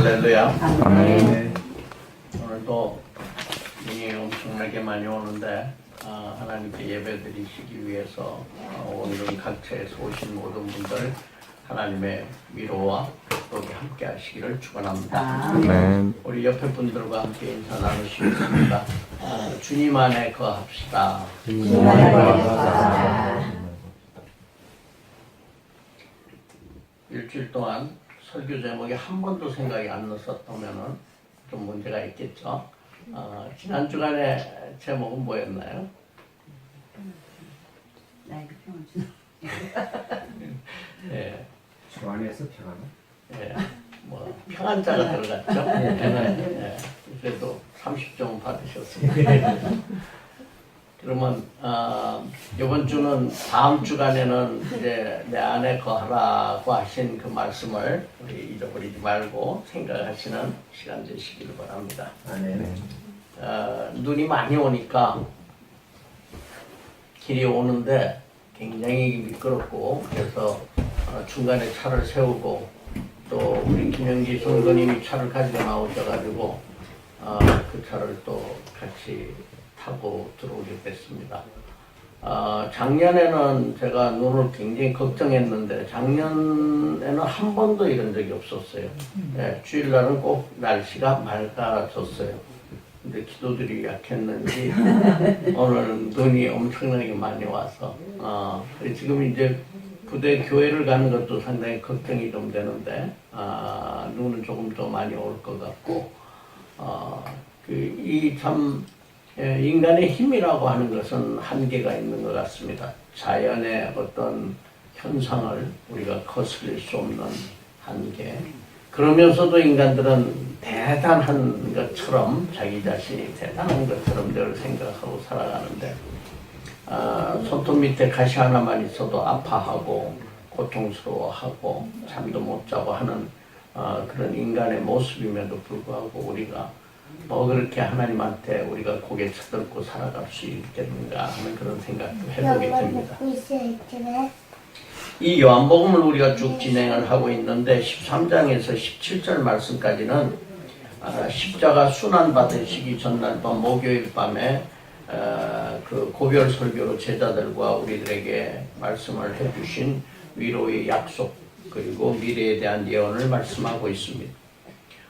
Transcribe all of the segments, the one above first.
할렐루야. 아멘. 오늘도 눈이 엄청나게 많이 오는데 하나님께 예배드리시기 위해서 오늘은 각처에서 오신 모든 분들 하나님의 위로와 격독이 함께 하시기를 축원합니다. 아멘. 우리 옆에 분들과 함께 인사 나누시겠습니다. 주님 안에 거합시다. 주님 안에 거합시다. 일주일 동안 설교 제목이 한 번도 생각이 안 났었다면 좀 문제가 있겠죠. 지난 주간에 제목은 뭐였나요? 나에게 평을 주는. 예, 주 안에서 평안은? 예, 뭐 평안자가 들어갔죠. 예, 그래도 30점 받으셨습니다. 그러면 이번 주는 다음 주간에는 이제 내 안에 거하라고 하신 그 말씀을 우리 잊어버리지 말고 생각하시는 시간 되시기를 바랍니다. 아멘. 눈이 많이 오니까 길이 오는데 굉장히 미끄럽고 그래서 중간에 차를 세우고 또 우리 김영기 선거님이 차를 가지고 나오셔가지고 그 차를 또 같이 타고 들어오게 됐습니다. 작년에는 제가 눈을 굉장히 걱정했는데 작년에는 한 번도 이런 적이 없었어요. 네, 주일날은 꼭 날씨가 맑아졌어요. 근데 기도들이 약했는지 오늘 눈이 엄청나게 많이 와서 지금 이제 부대 교회를 가는 것도 상당히 걱정이 좀 되는데 눈은 조금 더 많이 올 것 같고 이 참 인간의 힘이라고 하는 것은 한계가 있는 것 같습니다. 자연의 어떤 현상을 우리가 거스릴 수 없는 한계. 그러면서도 인간들은 대단한 것처럼 자기 자신이 대단한 것처럼 늘 생각하고 살아가는데 손톱 밑에 가시 하나만 있어도 아파하고 고통스러워하고 잠도 못 자고 하는 그런 인간의 모습임에도 불구하고 우리가 뭐 그렇게 하나님한테 우리가 고개 쳐들고 살아갈 수 있겠는가 하는 그런 생각도 해보게 됩니다. 이 요한복음을 우리가 쭉 진행을 하고 있는데 13장에서 17절 말씀까지는 십자가 순환 받으시기 전날 밤 목요일 밤에 그 고별 설교로 제자들과 우리들에게 말씀을 해주신 위로의 약속 그리고 미래에 대한 예언을 말씀하고 있습니다.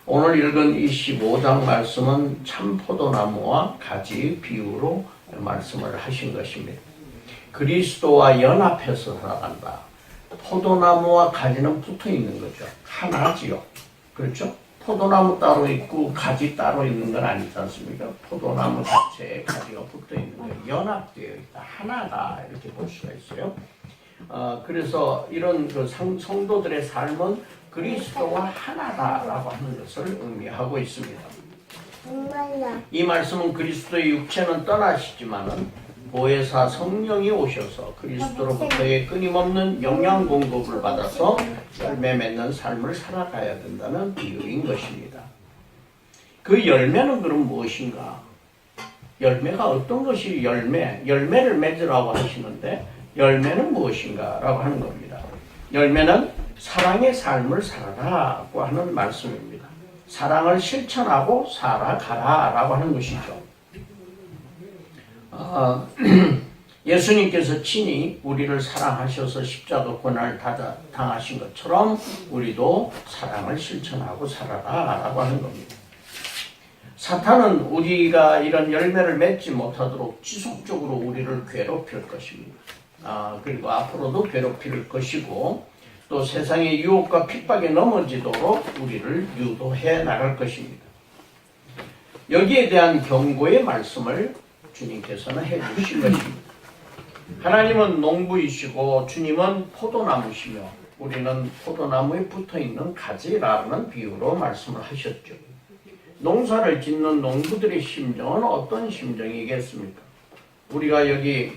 오늘 읽은 25장 말씀은 참 포도나무와 가지 비유로 말씀을 하신 것입니다. 그리스도와 연합해서 살아간다. 포도나무와 가지는 붙어 있는 거죠. 하나지요. 그렇죠? 포도나무 따로 있고 가지 따로 있는 건 아니지 않습니까? 포도나무 자체에 가지가 붙어 있는 거예요. 연합되어 있다. 하나다. 이렇게 볼 수가 있어요. 그래서 이런 그 성도들의 삶은 그리스도와 하나다라고 하는 것을 의미하고 있습니다. 이 말씀은 그리스도의 육체는 떠나시지만은 보혜사 성령이 오셔서 그리스도로부터의 끊임없는 영양 공급을 받아서 열매 맺는 삶을 살아가야 된다는 비유인 것입니다. 그 열매는 그럼 무엇인가? 열매가 어떤 것이 열매를 맺으라고 하시는데 열매는 무엇인가? 라고 하는 겁니다. 열매는 사랑의 삶을 살아라고 하는 말씀입니다. 사랑을 실천하고 살아가라 라고 하는 것이죠. 예수님께서 친히 우리를 사랑하셔서 십자가 고난을 당하신 것처럼 우리도 사랑을 실천하고 살아라 라고 하는 겁니다. 사탄은 우리가 이런 열매를 맺지 못하도록 지속적으로 우리를 괴롭힐 것입니다. 그리고 앞으로도 괴롭힐 것이고 또 세상의 유혹과 핍박에 넘어지도록 우리를 유도해 나갈 것입니다. 여기에 대한 경고의 말씀을 주님께서는 해주신 것입니다. 하나님은 농부이시고 주님은 포도나무시며 우리는 포도나무에 붙어있는 가지라는 비유로 말씀을 하셨죠. 농사를 짓는 농부들의 심정은 어떤 심정이겠습니까? 우리가 여기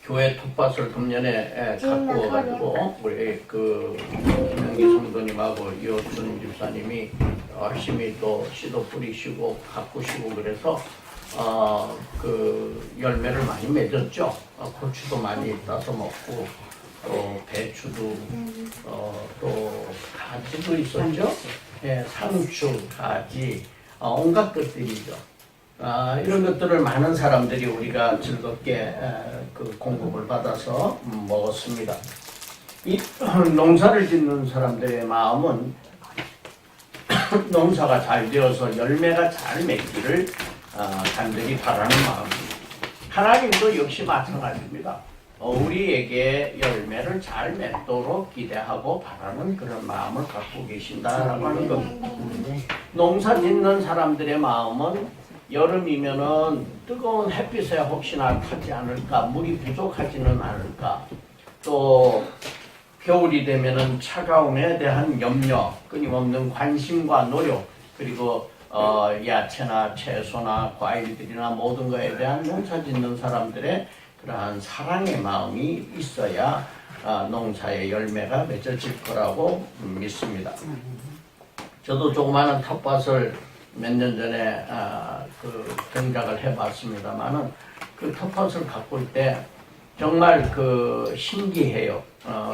교회 텃밭을 금년에 갖고 와가지고 우리 그 김영기 성도님하고 이호준 집사님이 열심히 또 씨도 뿌리시고 가꾸시고 그래서 그 열매를 많이 맺었죠. 고추도 많이 따서 먹고 또 배추도 또 가지도 있었죠. 상추, 가지, 온갖 것들이죠. 이런 것들을 많은 사람들이 우리가 즐겁게 그 공급을 받아서 먹었습니다. 이 농사를 짓는 사람들의 마음은 농사가 잘 되어서 열매가 잘 맺기를 간절히 바라는 마음입니다. 하나님도 역시 마찬가지입니다. 우리에게 열매를 잘 맺도록 기대하고 바라는 그런 마음을 갖고 계신다라고 하는 겁니다. 농사 짓는 사람들의 마음은 여름이면은 뜨거운 햇빛에 혹시나 타지 않을까, 물이 부족하지는 않을까, 또 겨울이 되면은 차가움에 대한 염려, 끊임없는 관심과 노력, 그리고 야채나 채소나 과일들이나 모든 것에 대한 농사 짓는 사람들의 그러한 사랑의 마음이 있어야 농사의 열매가 맺어질 거라고 믿습니다. 저도 조그마한 텃밭을 몇 년 전에 그 경작을 해봤습니다만은 그 텃밭을 가꿀 때 정말 그 신기해요.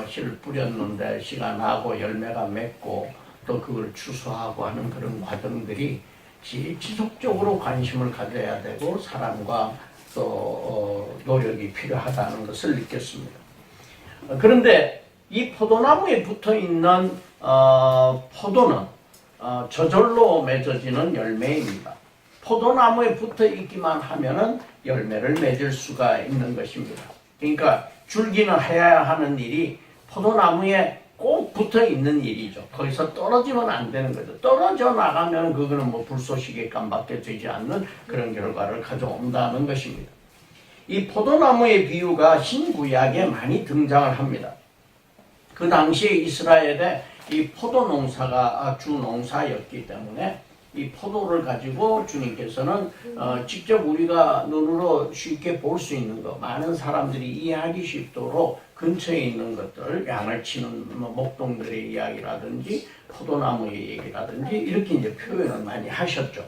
씨를 뿌렸는데 씨가 나고 열매가 맺고 또 그걸 추수하고 하는 그런 과정들이 지속적으로 관심을 가져야 되고 사랑과 또 노력이 필요하다는 것을 느꼈습니다. 그런데 이 포도나무에 붙어 있는 포도는 저절로 맺어지는 열매입니다. 포도나무에 붙어 있기만 하면은 열매를 맺을 수가 있는 것입니다. 그러니까 줄기는 해야 하는 일이 포도나무에 꼭 붙어 있는 일이죠. 거기서 떨어지면 안 되는 거죠. 떨어져 나가면 그거는 뭐 불쏘시개 깜밖에 되지 않는 그런 결과를 가져온다는 것입니다. 이 포도나무의 비유가 신구약에 많이 등장을 합니다. 그 당시에 이스라엘에 이 포도 농사가 주 농사였기 때문에 이 포도를 가지고 주님께서는 직접 우리가 눈으로 쉽게 볼 수 있는 것, 많은 사람들이 이해하기 쉽도록 근처에 있는 것들, 양을 치는 목동들의 이야기라든지 포도나무의 얘기라든지 이렇게 이제 표현을 많이 하셨죠.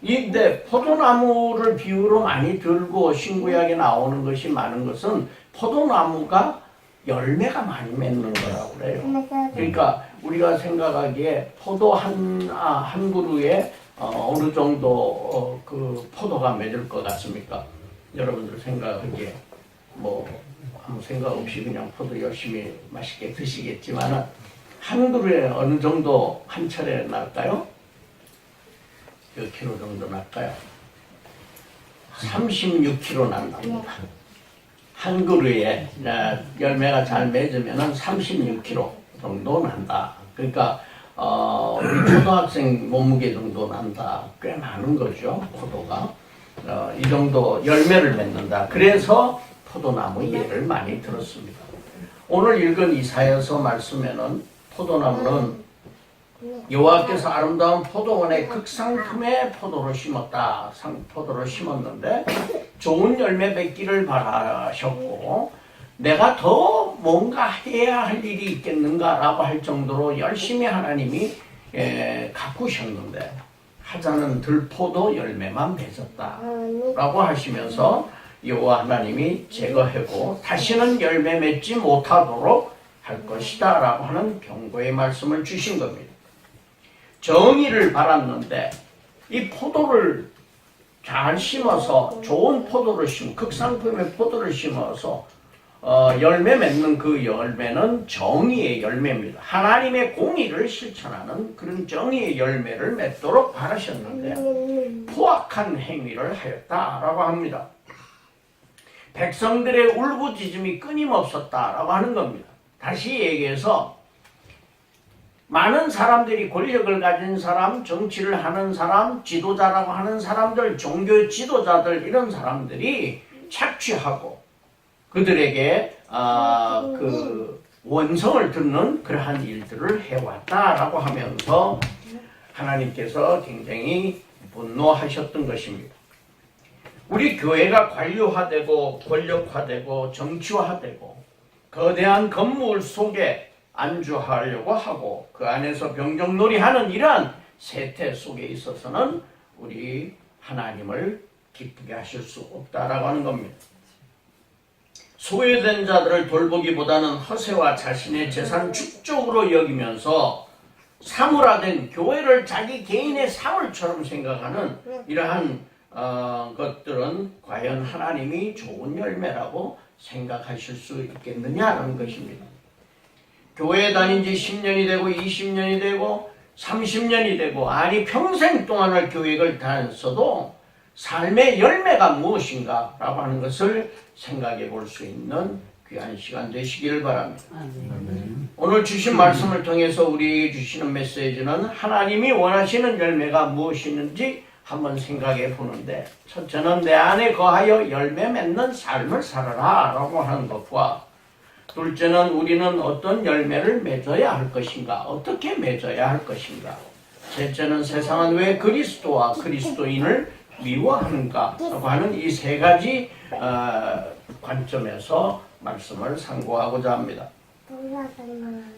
근데 포도나무를 비유로 많이 들고 신구약에 나오는 것이 많은 것은 포도나무가 열매가 많이 맺는 거라고 그래요. 그러니까 우리가 생각하기에 포도 한 그루에 어느 정도 그 포도가 맺을 것 같습니까? 여러분들 생각하기에 뭐 아무 생각 없이 그냥 포도 열심히 맛있게 드시겠지만은 한 그루에 어느 정도 한 차례 날까요? 몇 킬로 정도 날까요? 36kg 난답니다. 한 그루에 열매가 잘 맺으면 36kg 정도 난다. 그러니까 우리 초등학생 몸무게 정도 난다. 꽤 많은 거죠. 포도가 이 정도 열매를 맺는다. 그래서 포도나무 예를 많이 들었습니다. 오늘 읽은 이사야서 말씀에는 포도나무는 여호와께서 아름다운 포도원의 극상품의 포도를 심었다. 포도를 심었는데 좋은 열매 맺기를 바라셨고 내가 더 뭔가 해야 할 일이 있겠는가라고 할 정도로 열심히 하나님이 가꾸셨는데 하자는 들포도 열매만 맺었다라고 하시면서 여호와 하나님이 제거하고 다시는 열매 맺지 못하도록 할 것이다 라고 하는 경고의 말씀을 주신 겁니다. 정의를 바랐는데 이 포도를 잘 심어서 좋은 포도를 극상품의 포도를 심어서 열매 맺는 그 열매는 정의의 열매입니다. 하나님의 공의를 실천하는 그런 정의의 열매를 맺도록 바라셨는데 포악한 행위를 하였다라고 합니다. 백성들의 울부짖음이 끊임없었다라고 하는 겁니다. 다시 얘기해서 많은 사람들이 권력을 가진 사람, 정치를 하는 사람, 지도자라고 하는 사람들, 종교 지도자들 이런 사람들이 착취하고 그들에게 그 원성을 듣는 그러한 일들을 해왔다라고 하면서 하나님께서 굉장히 분노하셨던 것입니다. 우리 교회가 관료화되고 권력화되고 정치화되고 거대한 건물 속에 안주하려고 하고 그 안에서 병정놀이하는 이러한 세태 속에 있어서는 우리 하나님을 기쁘게 하실 수 없다라고 하는 겁니다. 소외된 자들을 돌보기보다는 허세와 자신의 재산 축적으로 여기면서 사물화된 교회를 자기 개인의 사물처럼 생각하는 이러한 것들은 과연 하나님이 좋은 열매라고 생각하실 수 있겠느냐는 것입니다. 교회에 다닌 지 10년이 되고 20년이 되고 30년이 되고 아니 평생 동안을 교회를 다녔어도 삶의 열매가 무엇인가 라고 하는 것을 생각해 볼 수 있는 귀한 시간 되시기를 바랍니다. 오늘 주신 말씀을 통해서 우리에게 주시는 메시지는 하나님이 원하시는 열매가 무엇이는지 한번 생각해 보는데, 첫째는 내 안에 거하여 열매 맺는 삶을 살아라 라고 하는 것과, 둘째는 우리는 어떤 열매를 맺어야 할 것인가, 어떻게 맺어야 할 것인가, 셋째는 세상은 왜 그리스도와 그리스도인을 미워하는가 라고 하는 이 세 가지 관점에서 말씀을 상고하고자 합니다.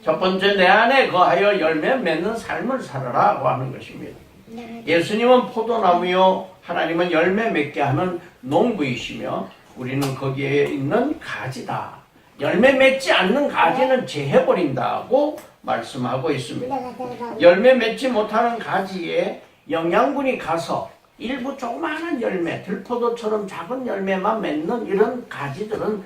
첫 번째, 내 안에 거하여 열매 맺는 삶을 살아라고 하는 것입니다. 예수님은 포도나무요, 하나님은 열매 맺게 하는 농부이시며 우리는 거기에 있는 가지다. 열매 맺지 않는 가지는 제해버린다고 말씀하고 있습니다. 열매 맺지 못하는 가지에 영양분이 가서 일부 조그마한 열매, 들포도처럼 작은 열매만 맺는 이런 가지들은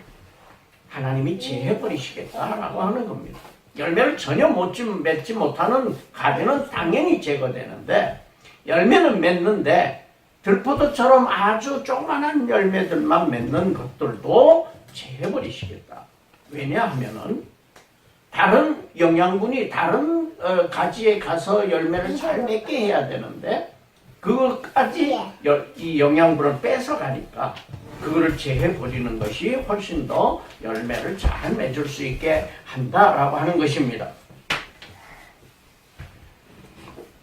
하나님이 제해버리시겠다라고 하는 겁니다. 열매를 전혀 맺지 못하는 가지는 당연히 제거되는데, 열매는 맺는데 들포도처럼 아주 조그마한 열매들만 맺는 것들도 제해버리시겠다. 왜냐하면은 다른 영양분이 다른 가지에 가서 열매를 잘 맺게 해야 되는데 그것까지 이 영양분을 뺏어가니까 그거를 제해버리는 것이 훨씬 더 열매를 잘 맺을 수 있게 한다라고 하는 것입니다.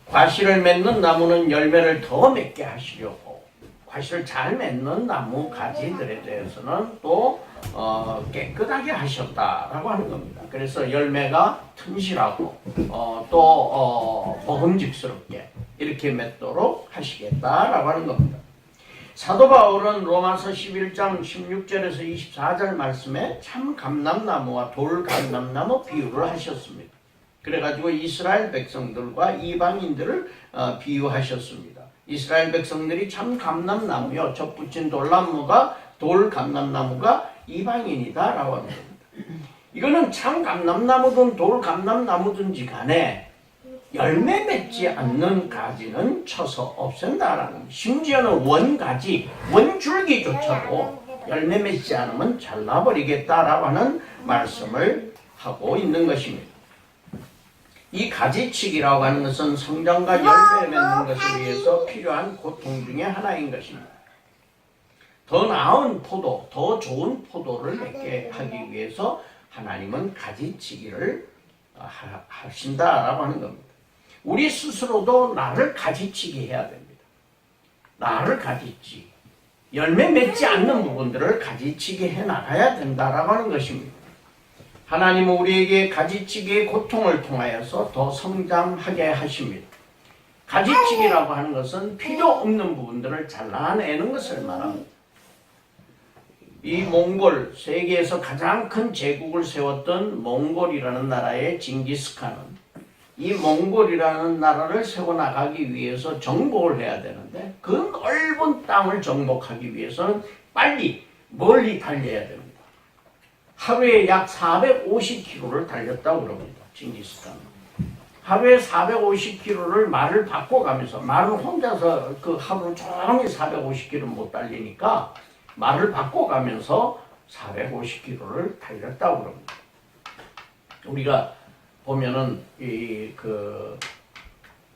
과실을 맺는 나무는 열매를 더 맺게 하시려고, 과실을 잘 맺는 나무 가지들에 대해서는 또 깨끗하게 하셨다라고 하는 겁니다. 그래서 열매가 튼실하고 또 먹음직스럽게 이렇게 맺도록 하시겠다라고 하는 겁니다. 사도 바울은 로마서 11장 16절에서 24절 말씀에 참 감람나무와 돌 감람나무 비유를 하셨습니다. 그래가지고 이스라엘 백성들과 이방인들을 비유하셨습니다. 이스라엘 백성들이 참 감람나무요, 접붙인 돌 감람나무가 이방인이다라고 합니다. 이거는 참 감람나무든 돌 감람나무든지 간에 열매 맺지 않는 가지는 쳐서 없앤다라는 겁니다. 심지어는 원가지, 원줄기조차도 열매 맺지 않으면 잘라버리겠다라고 하는 말씀을 하고 있는 것입니다. 이 가지치기라고 하는 것은 성장과 열매 맺는 것을 위해서 필요한 고통 중에 하나인 것입니다. 더 나은 포도, 더 좋은 포도를 맺게 하기 위해서 하나님은 가지치기를 하신다라고 하는 겁니다. 우리 스스로도 나를 가지치기 해야 됩니다. 나를 가지치기. 열매 맺지 않는 부분들을 가지치기 해나가야 된다라고 하는 것입니다. 하나님은 우리에게 가지치기의 고통을 통하여서 더 성장하게 하십니다. 가지치기라고 하는 것은 필요 없는 부분들을 잘라내는 것을 말합니다. 이 몽골, 세계에서 가장 큰 제국을 세웠던 몽골이라는 나라의 징기스칸은 이 몽골이라는 나라를 세워나가기 위해서 정복을 해야 되는데 그 넓은 땅을 정복하기 위해서는 빨리 멀리 달려야 됩니다. 하루에 약 450km를 달렸다고 그럽니다. 징기스칸은. 하루에 450km를 말을 바꿔가면서, 말을 혼자서 그 하루 종일 450km 못 달리니까 말을 바꿔가면서 450km를 달렸다고 그럽니다. 우리가 보면은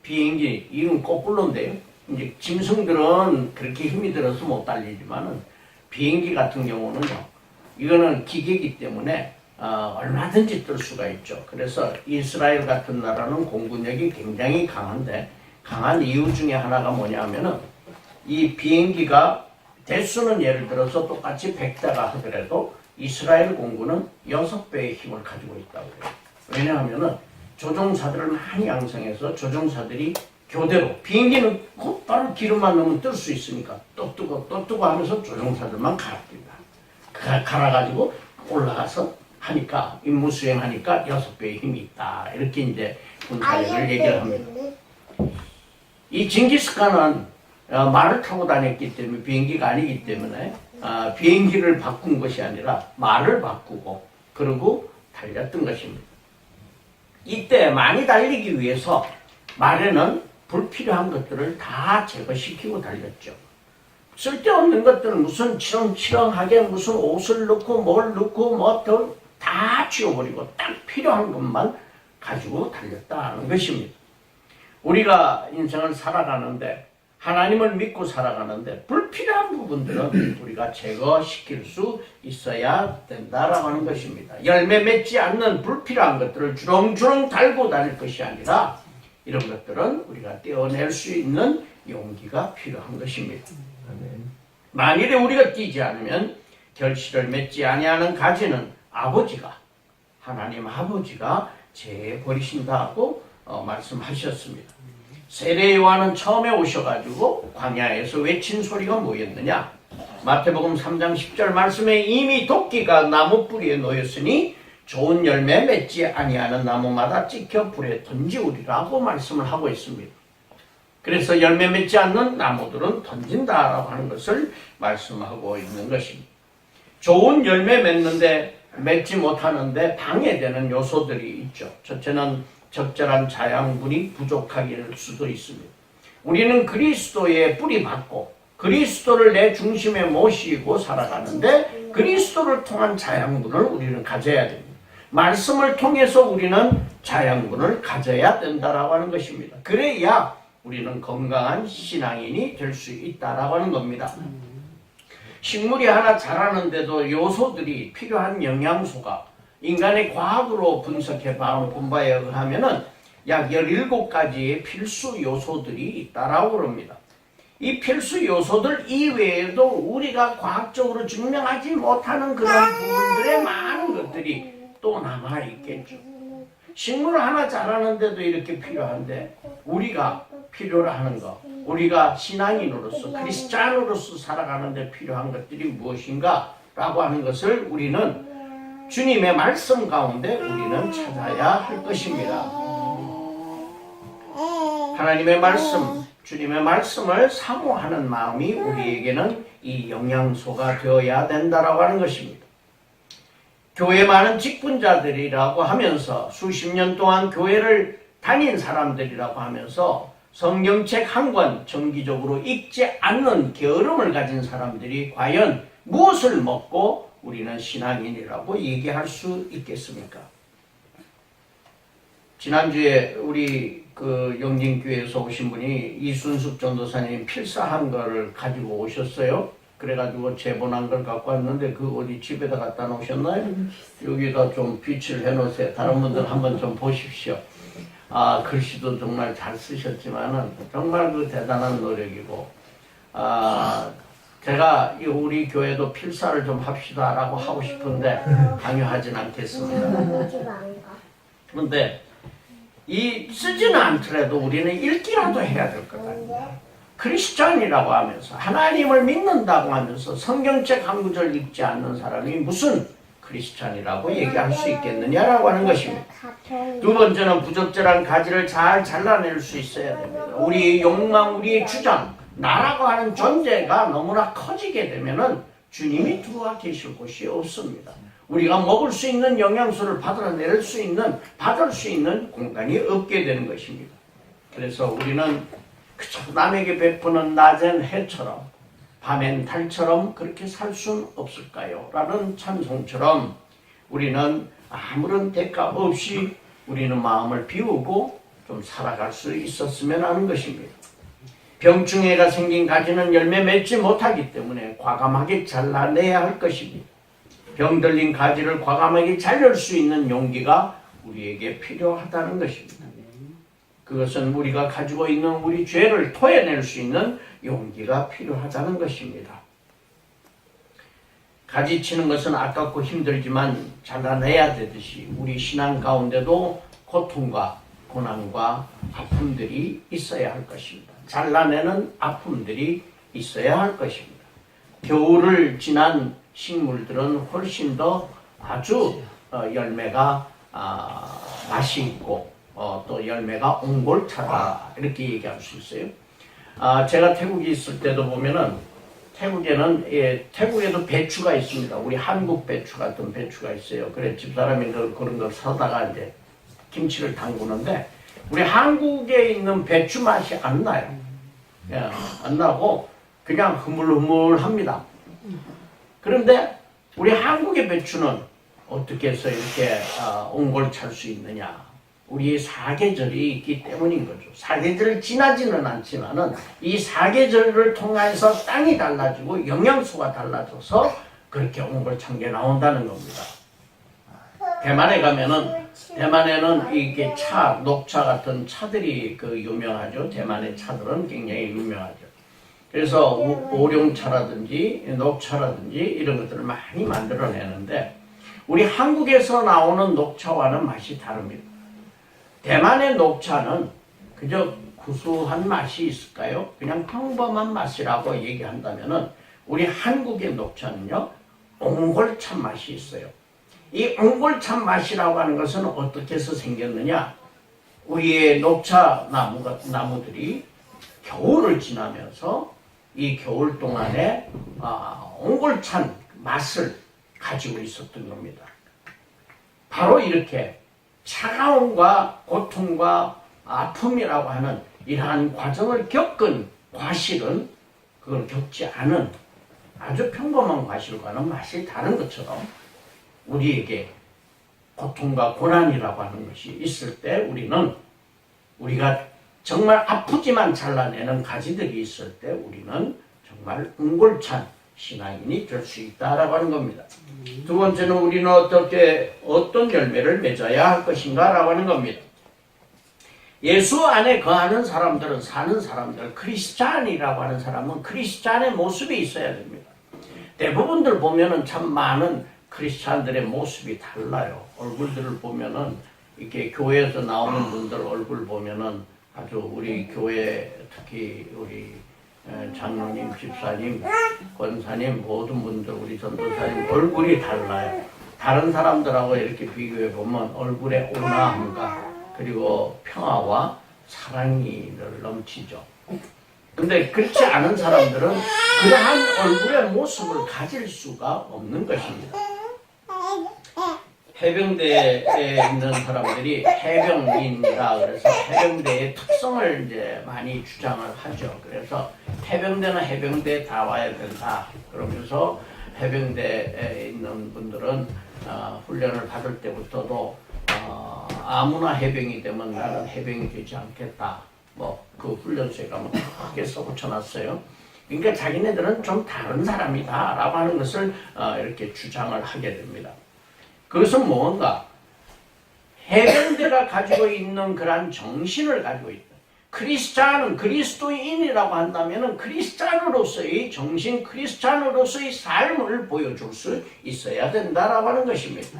비행기, 이건 거꾸로인데요. 이제 짐승들은 그렇게 힘이 들어서 못 달리지만은 비행기 같은 경우는요, 이거는 기계이기 때문에 얼마든지 뜰 수가 있죠. 그래서 이스라엘 같은 나라는 공군력이 굉장히 강한데, 강한 이유 중에 하나가 뭐냐면은 이 비행기가 대수는 예를 들어서 똑같이 100대가 하더라도 이스라엘 공군은 6배의 힘을 가지고 있다고 해요. 왜냐하면은 조종사들을 많이 양성해서 조종사들이 교대로, 비행기는 곧바로 기름만 넣으면 뜰 수 있으니까 또 뜨고 하면서 조종사들만 갈아줍니다. 갈아가지고 올라가서 하니까 임무 수행하니까 6배의 힘이 있다. 이렇게 이제 군사력을 얘기를 합니다. 이 징기스칸은 말을 타고 다녔기 때문에 비행기가 아니기 때문에 비행기를 바꾼 것이 아니라 말을 바꾸고 그러고 달렸던 것입니다. 이때 많이 달리기 위해서 말에는 불필요한 것들을 다 제거시키고 달렸죠. 쓸데없는 것들은 무슨 치렁치렁하게 무슨 옷을 넣고 뭘 넣고 뭐 다 지워버리고 딱 필요한 것만 가지고 달렸다는 것입니다. 우리가 인생을 살아가는데 하나님을 믿고 살아가는데 불필요한 부분들은 우리가 제거시킬 수 있어야 된다라고 하는 것입니다. 열매 맺지 않는 불필요한 것들을 주렁주렁 달고 다닐 것이 아니라 이런 것들은 우리가 떼어낼 수 있는 용기가 필요한 것입니다. 만일에 우리가 뛰지 않으면 결실을 맺지 아니하는 가지는 하나님 아버지가 제버리신다고 말씀하셨습니다. 세례 요한은 처음에 오셔가지고 광야에서 외친 소리가 뭐였느냐? 마태복음 3장 10절 말씀에 이미 도끼가 나무 뿌리에 놓였으니 좋은 열매 맺지 아니하는 나무마다 찍혀 불에 던지우리라고 말씀을 하고 있습니다. 그래서 열매 맺지 않는 나무들은 던진다라고 하는 것을 말씀하고 있는 것입니다. 좋은 열매 맺지 못하는데 방해되는 요소들이 있죠. 첫째는 적절한 자양분이 부족하길 수도 있습니다. 우리는 그리스도의 뿌리 받고 그리스도를 내 중심에 모시고 살아가는데 그리스도를 통한 자양분을 우리는 가져야 됩니다. 말씀을 통해서 우리는 자양분을 가져야 된다라고 하는 것입니다. 그래야 우리는 건강한 신앙인이 될 수 있다라고 하는 겁니다. 식물이 하나 자라는데도 요소들이 필요한 영양소가 인간의 과학으로 분바에 의하면은 약 17가지의 필수 요소들이 있다라고 합니다. 이 필수 요소들 이외에도 우리가 과학적으로 증명하지 못하는 그런 부분들의 많은 것들이 또 남아 있겠죠. 식물 하나 자라는데도 이렇게 필요한데 우리가 필요로 하는 것, 우리가 신앙인으로서 크리스찬으로서 살아가는데 필요한 것들이 무엇인가 라고 하는 것을 우리는 주님의 말씀 가운데 우리는 찾아야 할 것입니다. 하나님의 말씀, 주님의 말씀을 사모하는 마음이 우리에게는 이 영양소가 되어야 된다라고 하는 것입니다. 교회 많은 직분자들이라고 하면서 수십 년 동안 교회를 다닌 사람들이라고 하면서 성경책 한 권 정기적으로 읽지 않는 게으름을 가진 사람들이 과연 무엇을 먹고 우리는 신앙인이라고 얘기할 수 있겠습니까? 지난주에 우리 영진교회에서 오신 분이 이순숙 전도사님 필사한 거를 가지고 오셨어요. 그래가지고 제본한 걸 갖고 왔는데 어디 집에다 갖다 놓으셨나요? 여기다 좀 비치를 해놓으세요. 다른 분들 한번 좀 보십시오. 글씨도 정말 잘 쓰셨지만은 정말 대단한 노력이고, 제가 우리 교회도 필사를 좀 합시다라고 하고 싶은데 강요하진 않겠습니다. 그런데 쓰지는 않더라도 우리는 읽기라도 해야 될 것 같아요. 크리스찬이라고 하면서 하나님을 믿는다고 하면서 성경책 한 구절 읽지 않는 사람이 무슨 크리스찬이라고 얘기할 수 있겠느냐라고 하는 것입니다. 두 번째는 부적절한 가지를 잘 잘라낼 수 있어야 됩니다. 우리의 욕망, 우리의 주장, 나라고 하는 존재가 너무나 커지게 되면은 주님이 들어와 계실 곳이 없습니다. 우리가 먹을 수 있는 영양소를 받을 수 있는 공간이 없게 되는 것입니다. 그래서 우리는 그저 남에게 베푸는 낮엔 해처럼 밤엔 달처럼 그렇게 살 수는 없을까요? 라는 찬송처럼 우리는 아무런 대가 없이 우리는 마음을 비우고 좀 살아갈 수 있었으면 하는 것입니다. 병충해가 생긴 가지는 열매 맺지 못하기 때문에 과감하게 잘라내야 할 것입니다. 병들린 가지를 과감하게 자를 수 있는 용기가 우리에게 필요하다는 것입니다. 그것은 우리가 가지고 있는 우리 죄를 토해낼 수 있는 용기가 필요하다는 것입니다. 가지치는 것은 아깝고 힘들지만 잘라내야 되듯이 우리 신앙 가운데도 고통과 고난과 아픔들이 있어야 할 것입니다. 잘라내는 아픔들이 있어야 할 것입니다. 겨울을 지난 식물들은 훨씬 더 아주 열매가 맛이 있고 또 열매가 옹골차다 이렇게 얘기할 수 있어요. 제가 태국에 있을 때도 보면은 태국에도 배추가 있습니다. 우리 한국 배추 같은 배추가 있어요. 그래 집사람이 그런 걸 사다가 이제 김치를 담그는데 우리 한국에 있는 배추 맛이 안 나요. 예, 안 나고 그냥 흐물흐물합니다. 그런데 우리 한국의 배추는 어떻게 해서 이렇게 옹골찰 수 있느냐? 우리 사계절이 있기 때문인 거죠. 사계절을 지나지는 않지만은 이 사계절을 통해서 땅이 달라지고 영양소가 달라져서 그렇게 옹골찬 게 나온다는 겁니다. 대만에 가면은 대만에는 이게 녹차 같은 차들이 유명하죠. 대만의 차들은 굉장히 유명하죠. 그래서 오룡차라든지 녹차라든지 이런 것들을 많이 만들어내는데 우리 한국에서 나오는 녹차와는 맛이 다릅니다. 대만의 녹차는 그저 구수한 맛이 있을까요? 그냥 평범한 맛이라고 얘기한다면은 우리 한국의 녹차는요, 옹골찬 맛이 있어요. 이 옹골찬 맛이라고 하는 것은 어떻게 해서 생겼느냐? 우리의 녹차 나무들이 겨울을 지나면서 이 겨울 동안에 옹골찬 맛을 가지고 있었던 겁니다. 바로 이렇게 차가움과 고통과 아픔이라고 하는 이러한 과정을 겪은 과실은 그걸 겪지 않은 아주 평범한 과실과는 맛이 다른 것처럼 우리에게 고통과 고난이라고 하는 것이 있을 때 우리가 정말 아프지만 잘라내는 가지들이 있을 때 우리는 정말 옹골찬 신앙인이 될 수 있다라고 하는 겁니다. 두 번째는 우리는 어떤 열매를 맺어야 할 것인가라고 하는 겁니다. 예수 안에 거하는 사람들은 사는 사람들, 크리스찬이라고 하는 사람은 크리스찬의 모습이 있어야 됩니다. 대부분들 보면은 참 많은 크리스찬들의 모습이 달라요. 얼굴들을 보면은 이렇게 교회에서 나오는 분들 얼굴 보면은 아주 우리 교회 특히 우리 장로님, 집사님, 권사님 모든 분들 우리 전도사님 얼굴이 달라요. 다른 사람들하고 이렇게 비교해 보면 얼굴에 온화함과 그리고 평화와 사랑이 넘치죠. 근데 그렇지 않은 사람들은 그러한 얼굴의 모습을 가질 수가 없는 것입니다. 해병대에 있는 사람들이 해병인이다. 그래서 해병대의 특성을 이제 많이 주장을 하죠. 그래서 해병대는 해병대에 다 와야 된다. 그러면서 해병대에 있는 분들은 훈련을 받을 때부터도 아무나 해병이 되면 나는 해병이 되지 않겠다. 그 훈련소에 가면 크게 써붙여놨어요. 그러니까 자기네들은 좀 다른 사람이다 라고 하는 것을 이렇게 주장을 하게 됩니다. 그것은 뭔가 해병대가 가지고 있는 그러한 정신을 가지고 있다. 크리스찬은 그리스도인이라고 한다면 크리스찬으로서의 정신, 크리스찬으로서의 삶을 보여줄 수 있어야 된다라고 하는 것입니다.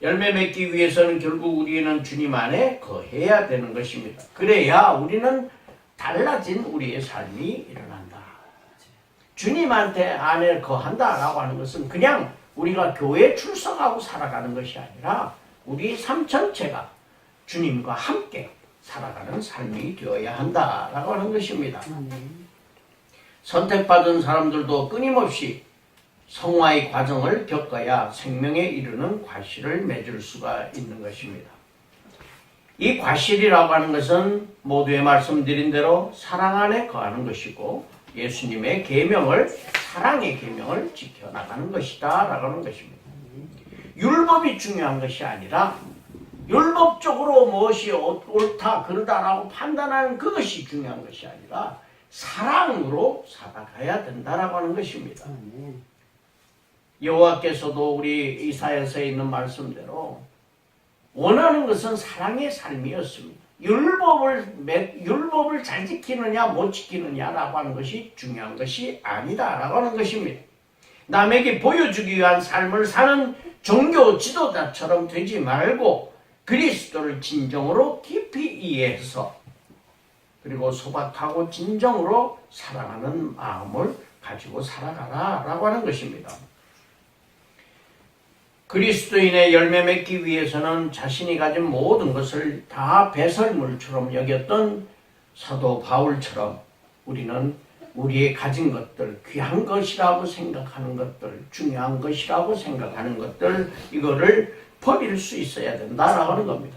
열매 맺기 위해서는 결국 우리는 주님 안에 거해야 되는 것입니다. 그래야 우리는 달라진 우리의 삶이 일어난다. 주님한테 안에 거한다라고 하는 것은 그냥 우리가 교회에 출석하고 살아가는 것이 아니라 우리 삶 전체가 주님과 함께 살아가는 삶이 되어야 한다라고 하는 것입니다. 선택받은 사람들도 끊임없이 성화의 과정을 겪어야 생명에 이르는 과실을 맺을 수가 있는 것입니다. 이 과실이라고 하는 것은 모두에 말씀드린 대로 사랑 안에 거하는 것이고 예수님의 계명을 사랑의 계명을 지켜나가는 것이다 라고 하는 것입니다. 율법이 중요한 것이 아니라 율법적으로 무엇이 옳다 그르다라고 판단하는 그것이 중요한 것이 아니라 사랑으로 살아가야 된다라고 하는 것입니다. 여호와께서도 우리 이사야서에 있는 말씀대로 원하는 것은 사랑의 삶이었습니다. 율법을 잘 지키느냐 못 지키느냐라고 하는 것이 중요한 것이 아니다라고 하는 것입니다. 남에게 보여주기 위한 삶을 사는 종교 지도자처럼 되지 말고 그리스도를 진정으로 깊이 이해해서 그리고 소박하고 진정으로 사랑하는 마음을 가지고 살아가라라고 하는 것입니다. 그리스도인의 열매 맺기 위해서는 자신이 가진 모든 것을 다 배설물처럼 여겼던 사도 바울처럼 우리는 우리의 가진 것들, 귀한 것이라고 생각하는 것들, 중요한 것이라고 생각하는 것들, 이거를 버릴 수 있어야 된다라고 하는 겁니다.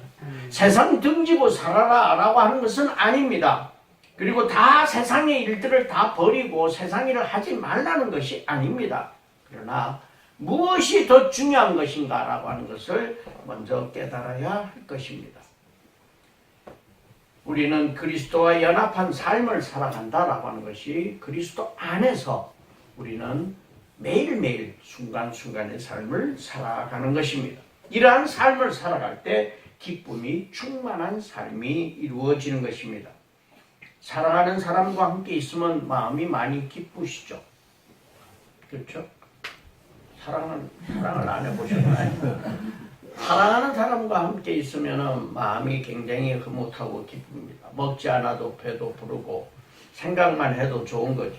세상 등지고 살아라 라고 하는 것은 아닙니다. 그리고 다 세상의 일들을 다 버리고 세상 일을 하지 말라는 것이 아닙니다. 그러나 무엇이 더 중요한 것인가 라고 하는 것을 먼저 깨달아야 할 것입니다. 우리는 그리스도와 연합한 삶을 살아간다라고 하는 것이 그리스도 안에서 우리는 매일매일 순간순간의 삶을 살아가는 것입니다. 이러한 삶을 살아갈 때 기쁨이 충만한 삶이 이루어지는 것입니다. 사랑하는 사람과 함께 있으면 마음이 많이 기쁘시죠? 그렇죠? 사랑을 안 해보셨나요? 사랑하는 사람과 함께 있으면 마음이 굉장히 흐뭇하고 기쁩니다. 먹지 않아도 배도 부르고 생각만 해도 좋은 거죠.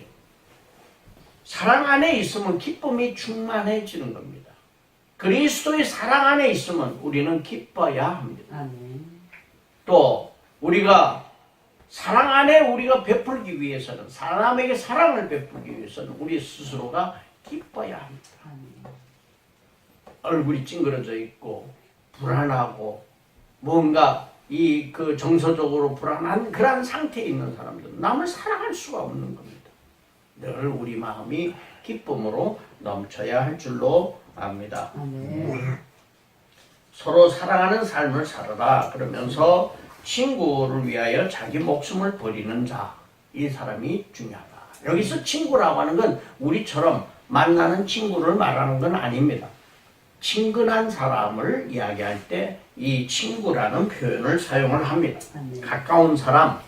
사랑 안에 있으면 기쁨이 충만해지는 겁니다. 그리스도의 사랑 안에 있으면 우리는 기뻐야 합니다. 또 우리가 사랑 안에 우리가 베풀기 위해서는, 사람에게 사랑을 베풀기 위해서는 우리 스스로가 기뻐야 합니다. 얼굴이 찡그러져 있고 불안하고 뭔가 그 정서적으로 불안한 그런 상태에 있는 사람들은 남을 사랑할 수가 없는 겁니다. 늘 우리 마음이 기쁨으로 넘쳐야 할 줄로 압니다. 서로 사랑하는 삶을 살아라 그러면서 친구를 위하여 자기 목숨을 버리는 자, 이 사람이 중요하다. 여기서 친구라고 하는 건 우리처럼 만나는 친구를 말하는 건 아닙니다. 친근한 사람을 이야기할 때 이 친구라는 표현을 사용을 합니다. 가까운 사람,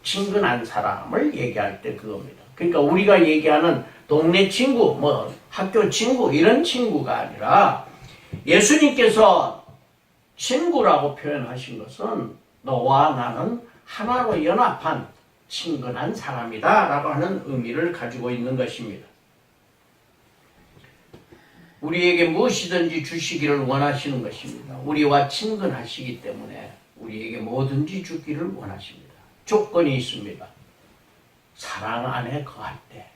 친근한 사람을 얘기할 때 그겁니다. 그러니까 우리가 얘기하는 동네 친구, 뭐 학교 친구 이런 친구가 아니라 예수님께서 친구라고 표현하신 것은 너와 나는 하나로 연합한 친근한 사람이다 라고 하는 의미를 가지고 있는 것입니다. 우리에게 무엇이든지 주시기를 원하시는 것입니다. 우리와 친근하시기 때문에 우리에게 뭐든지 주기를 원하십니다. 조건이 있습니다. 사랑 안에 거할 때,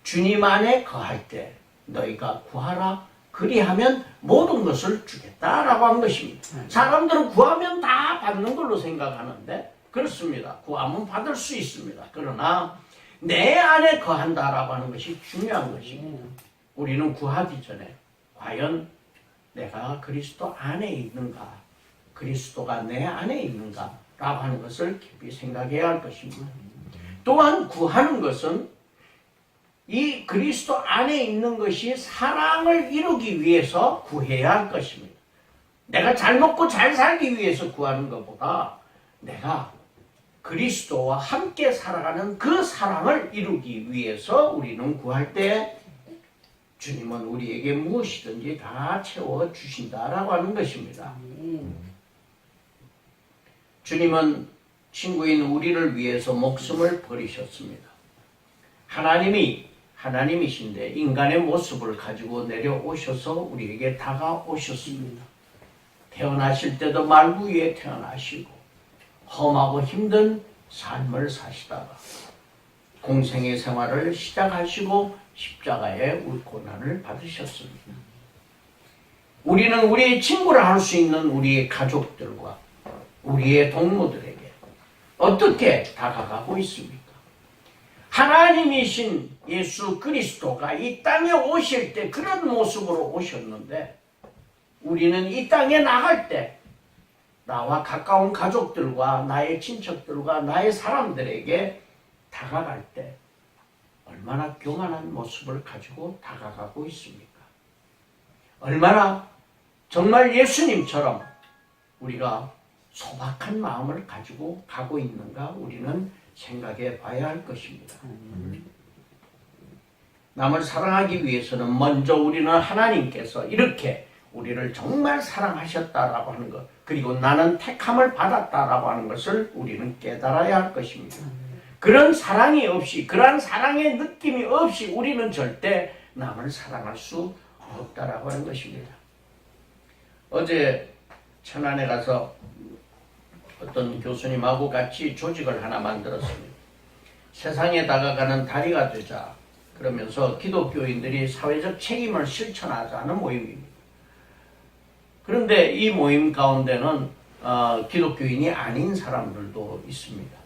주님 안에 거할 때 너희가 구하라. 그리하면 모든 것을 주겠다라고 한 것입니다. 사람들은 구하면 다 받는 걸로 생각하는데 그렇습니다. 구하면 받을 수 있습니다. 그러나 내 안에 거한다라고 하는 것이 중요한 것입니다. 우리는 구하기 전에 과연 내가 그리스도 안에 있는가, 그리스도가 내 안에 있는가 라고 하는 것을 깊이 생각해야 할 것입니다. 또한 구하는 것은 이 그리스도 안에 있는 것이 사랑을 이루기 위해서 구해야 할 것입니다. 내가 잘 먹고 잘 살기 위해서 구하는 것보다 내가 그리스도와 함께 살아가는 그 사랑을 이루기 위해서 우리는 구할 때 주님은 우리에게 무엇이든지 다 채워주신다라고 하는 것입니다. 주님은 친구인 우리를 위해서 목숨을 버리셨습니다. 하나님이신데 인간의 모습을 가지고 내려오셔서 우리에게 다가오셨습니다. 태어나실 때도 말구 위에 태어나시고 험하고 힘든 삶을 사시다가 공생의 생활을 시작하시고 십자가의 고난을 받으셨습니다. 우리는 우리의 친구를 할 수 있는 우리의 가족들과 우리의 동무들에게 어떻게 다가가고 있습니까? 하나님이신 예수 그리스도가 이 땅에 오실 때 그런 모습으로 오셨는데 우리는 이 땅에 나갈 때 나와 가까운 가족들과 나의 친척들과 나의 사람들에게 다가갈 때 얼마나 교만한 모습을 가지고 다가가고 있습니까? 얼마나 정말 예수님처럼 우리가 소박한 마음을 가지고 가고 있는가 우리는 생각해 봐야 할 것입니다. 남을 사랑하기 위해서는 먼저 우리는 하나님께서 이렇게 우리를 정말 사랑하셨다라고 하는 것, 그리고 나는 택함을 받았다라고 하는 것을 우리는 깨달아야 할 것입니다. 그런 사랑이 없이, 그러한 사랑의 느낌이 없이 우리는 절대 남을 사랑할 수 없다라고 하는 것입니다. 어제 천안에 가서 어떤 교수님하고 같이 조직을 하나 만들었습니다. 세상에 다가가는 다리가 되자 그러면서 기독교인들이 사회적 책임을 실천하자는 모임입니다. 그런데 이 모임 가운데는 기독교인이 아닌 사람들도 있습니다.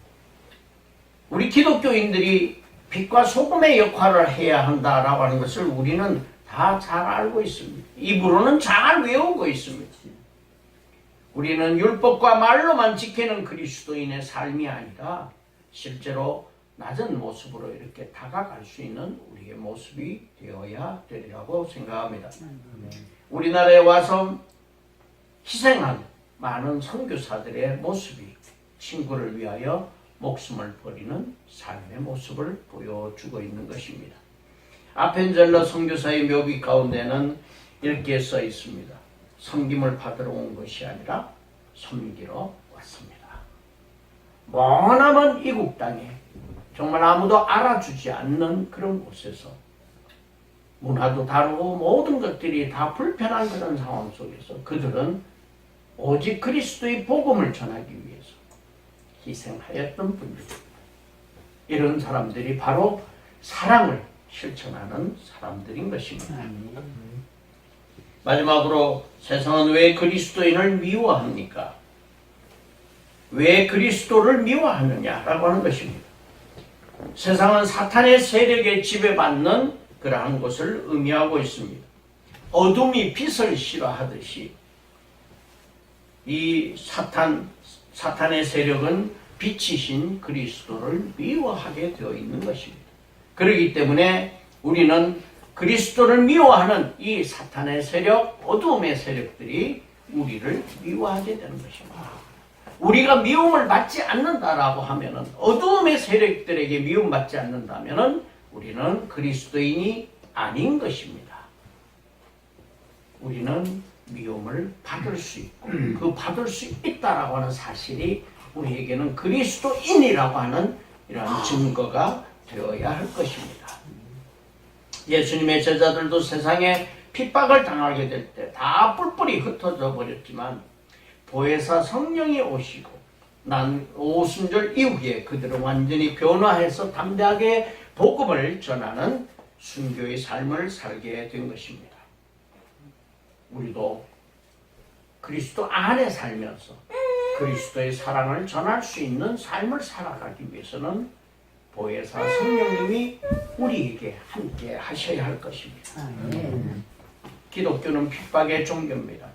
우리 기독교인들이 빛과 소금의 역할을 해야 한다라고 하는 것을 우리는 다 잘 알고 있습니다. 입으로는 잘 외우고 있습니다. 우리는 율법과 말로만 지키는 그리스도인의 삶이 아니라 실제로 낮은 모습으로 이렇게 다가갈 수 있는 우리의 모습이 되어야 되리라고 생각합니다. 우리나라에 와서 희생한 많은 선교사들의 모습이 친구를 위하여 목숨을 버리는 삶의 모습을 보여주고 있는 것입니다. 아펜젤러 선교사의 묘비 가운데는 이렇게 써 있습니다. 섬김을 받으러 온 것이 아니라 섬기러 왔습니다. 머나먼 이국 땅에 정말 아무도 알아주지 않는 그런 곳에서 문화도 다르고 모든 것들이 다 불편한 그런 상황 속에서 그들은 오직 그리스도의 복음을 전하기 위해서 희생하였던 분들입니다. 이런 사람들이 바로 사랑을 실천하는 사람들인 것입니다. 마지막으로 세상은 왜 그리스도인을 미워합니까? 왜 그리스도를 미워하느냐라고 하는 것입니다. 세상은 사탄의 세력에 지배받는 그러한 것을 의미하고 있습니다. 어둠이 빛을 싫어하듯이 이 사탄의 세력은 빛이신 그리스도를 미워하게 되어 있는 것입니다. 그렇기 때문에 우리는 그리스도를 미워하는 이 사탄의 세력, 어두움의 세력들이 우리를 미워하게 되는 것입니다. 우리가 미움을 받지 않는다라고 하면은, 어두움의 세력들에게 미움받지 않는다면은 우리는 그리스도인이 아닌 것입니다. 우리는 미움을 받을 수 있고 그 받을 수 있다라고 하는 사실이 우리에게는 그리스도인이라고 하는 이러한 증거가 되어야 할 것입니다. 예수님의 제자들도 세상에 핍박을 당하게 될 때 다 뿔뿔이 흩어져 버렸지만 보혜사 성령이 오시고 난 오순절 이후에 그들은 완전히 변화해서 담대하게 복음을 전하는 순교의 삶을 살게 된 것입니다. 우리도 그리스도 안에 살면서 그리스도의 사랑을 전할 수 있는 삶을 살아가기 위해서는 보혜사 성령님이 우리에게 함께 하셔야 할 것입니다. 기독교는 핍박의 종교입니다.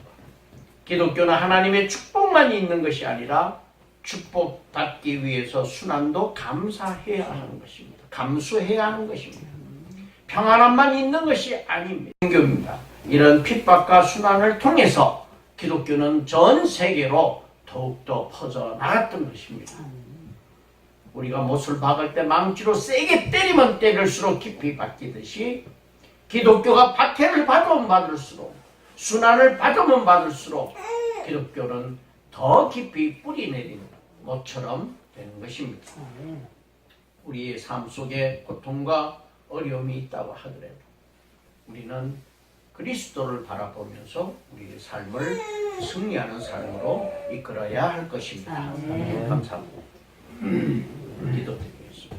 기독교는 하나님의 축복만 있는 것이 아니라 축복받기 위해서 순환도 감사해야 하는 것입니다. 감수해야 하는 것입니다. 평안함만 있는 것이 아닙니다. 종교입니다. 이런 핍박과 순환을 통해서 기독교는 전 세계로 더욱더 퍼져나갔던 것입니다. 우리가 못을 박을 때 망치로 세게 때리면 때릴수록 깊이 박히듯이 기독교가 박해를 받으면 받을수록 순환을 받으면 받을수록 기독교는 더 깊이 뿌리내리는 못처럼 되는 것입니다. 우리의 삶 속에 고통과 어려움이 있다고 하더라도 우리는 그리스도를 바라보면서 우리의 삶을 승리하는 삶으로 이끌어야 할 것입니다. 감사합니다. 기도드리겠습니다.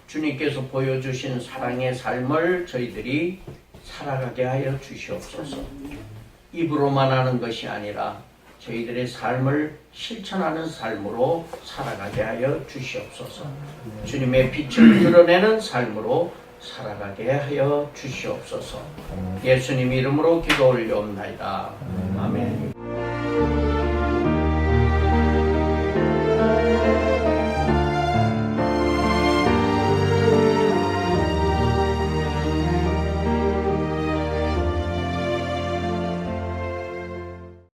주님께서 보여주신 사랑의 삶을 저희들이 살아가게 하여 주시옵소서. 입으로만 하는 것이 아니라 저희들의 삶을 실천하는 삶으로 살아가게 하여 주시옵소서. 주님의 빛을 드러내는 삶으로 살아가게 하여 주시옵소서. 예수님 이름으로 기도 올려옵나이다. 아멘.